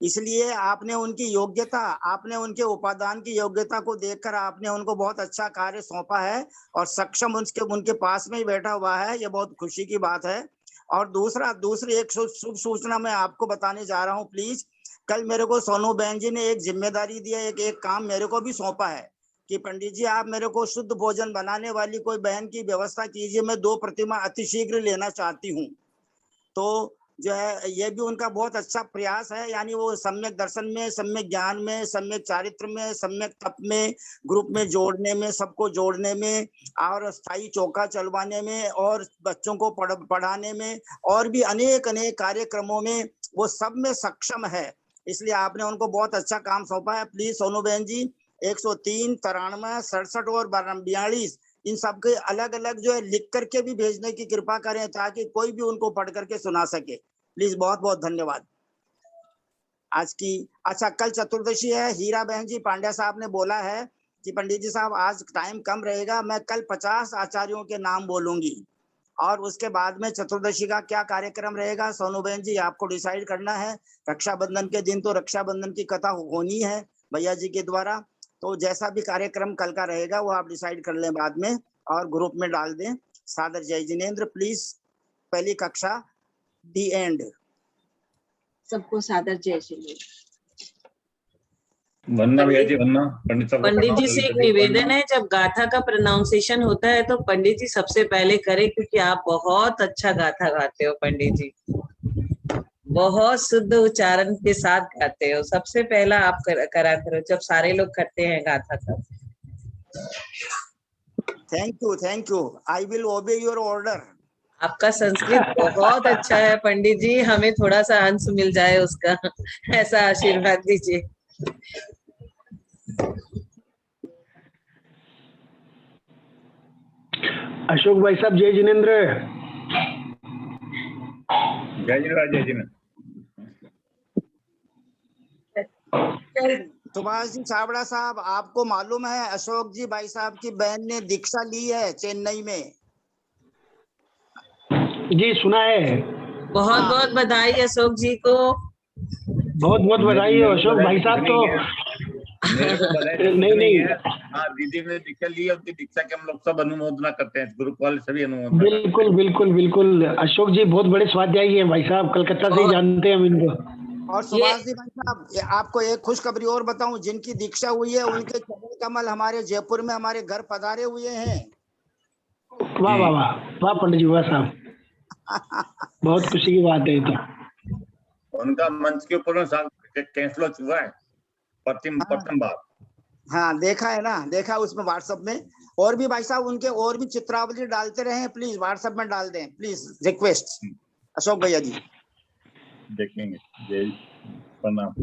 इसलिए आपने उनकी योग्यता, आपने उनके उपादान की योग्यता को देखकर आपने उनको बहुत अच्छा कार्य सौंपा है और सक्षम उनके पास में ही बैठा हुआ है। ये बहुत खुशी की बात है। और दूसरी एक शुभ सूचना मैं आपको बताने जा रहा हूँ। प्लीज, कल मेरे को सोनू बहन जी ने एक जिम्मेदारी दिया, एक काम मेरे को भी सौंपा है कि पंडित जी आप मेरे को शुद्ध भोजन बनाने वाली कोई बहन की व्यवस्था कीजिए, मैं 2 प्रतिमा अतिशीघ्र लेना चाहती हूँ। तो जो है ये भी उनका बहुत अच्छा प्रयास है, यानी वो सम्यक दर्शन में, सम्यक ज्ञान में, सम्यक चारित्र में, सम्यक तप में, ग्रुप में जोड़ने में, सबको जोड़ने में और स्थायी चौका चलवाने में और बच्चों को पढ़ाने में और भी अनेक कार्यक्रमों में वो सब में सक्षम है। इसलिए आपने उनको बहुत अच्छा काम सौंपा है। प्लीज सोनू बहन जी 103, 93, 67 और 42 इन सब के अलग अलग जो है लिख करके भी भेजने की कृपा करें, ताकि कोई भी उनको पढ़ करके सुना सके। प्लीज, बहुत बहुत धन्यवाद। आज की अच्छा, कल चतुर्दशी है। हीरा बहन जी पांड्या साहब ने बोला है कि पंडित जी साहब आज टाइम कम रहेगा, मैं कल 50 आचार्यों के नाम बोलूंगी और उसके बाद में चतुर्दशी का क्या कार्यक्रम रहेगा सोनू बहन जी आपको डिसाइड करना है। रक्षाबंधन के दिन तो रक्षाबंधन की कथा होनी है भैया जी के द्वारा, तो जैसा भी कार्यक्रम कल का रहेगा वो आप डिसाइड कर लें बाद में और ग्रुप में डाल दें। सादर जय जिनेंद्र। प्लीज, पहली कक्षा दी एंड। सबको सादर जय श्री। वन्ना भैया जी, वन्ना पंडित साहब। पंडित जी से एक निवेदन है, जब गाथा का प्रोनाउंसिएशन होता है तो पंडित जी सबसे पहले करें, क्योंकि आप बहुत अच्छा गाथा गाते हो पंडित जी, बहुत शुद्ध उच्चारण के साथ गाते हो। सबसे पहला आप करा करो जब सारे लोग करते हैं गाथा का। Thank you. आई विल ओबे योर ऑर्डर। आपका संस्कृत बहुत अच्छा है पंडित जी, हमें थोड़ा सा अंश मिल जाए उसका, ऐसा आशीर्वाद दीजिए। अशोक भाई साहब जय जिनेंद्र। जय जिनेंद्र। सुभाष जी छाबड़ा साहब, आपको मालूम है अशोक जी भाई साहब की बहन ने दीक्षा ली है चेन्नई में? जी सुना है। बहुत बहुत बधाई अशोक जी को। बहुत बहुत बधाई है अशोक भाई साहब। तो नहीं हाँ, दीदी ने दीक्षा ली है, उनकी दीक्षा के हम लोग सब अनुमोदना करते हैं, ग्रुप वाले सभी अनुमोदना। बिल्कुल अशोक जी बहुत बड़े स्वाध्यायी हैं भाई साहब, कलकत्ता से ही जानते हैं हम इनको। और सुभाष जी भाई साहब आपको एक खुशखबरी और बताऊं, जिनकी दीक्षा हुई है उनके चरण कमल हमारे जयपुर में हमारे घर पधारे हुए हैं। वाह वाह वाह वाह पंडित जी, वाह साहब, बहुत खुशी की बात है। तो उनका मंच के ऊपर कैंसिल हुआ है प्रथम बार। हाँ देखा है ना, देखा उसमें व्हाट्सएप में। और भी भाई साहब उनके और भी चित्रावली डालते रहे, प्लीज व्हाट्सएप में डाल दें, प्लीज रिक्वेस्ट अशोक भैया जी। देखेंगे। जय प्रणाम।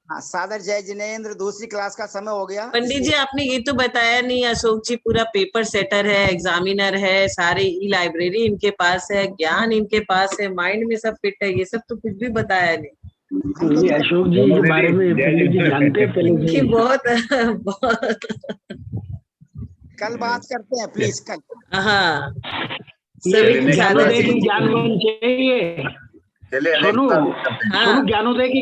हाँ, सादर जय जिनेन्द्र। दूसरी क्लास का समय हो गया। पंडित जी आपने ये तो बताया नहीं, अशोक जी पूरा पेपर सेटर है, एग्जामिनर है, सारे ई लाइब्रेरी इनके पास है, ज्ञान इनके पास है, माइंड में सब फिट है, ये सब तो कुछ भी बताया नहीं। ये अशोक जी के बारे में पंडित जी जानते हैं पहले से कि ही। बहुत कल बात करते हैं प्लीज, कल। हाँ ये सभी ज्ञानोदय की ज्ञान मन चाहिए। चलिए सोनू हाँ सोनू ज्ञानोदय की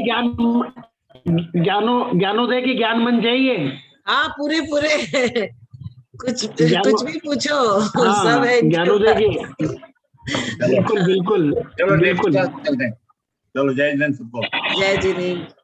ज्ञानोदय की ज्ञान मन चाहिए। हाँ पूरे कुछ भी पूछो हाँ, सब है इनके ज्ञानोदय पास। की बिल्कुल बिल्कुल चलो नेक्स्ट बिल्कुल। क्लास चलते हैं। चलो जय जिनेन्द्र सबको। जय जिनेन्द्र।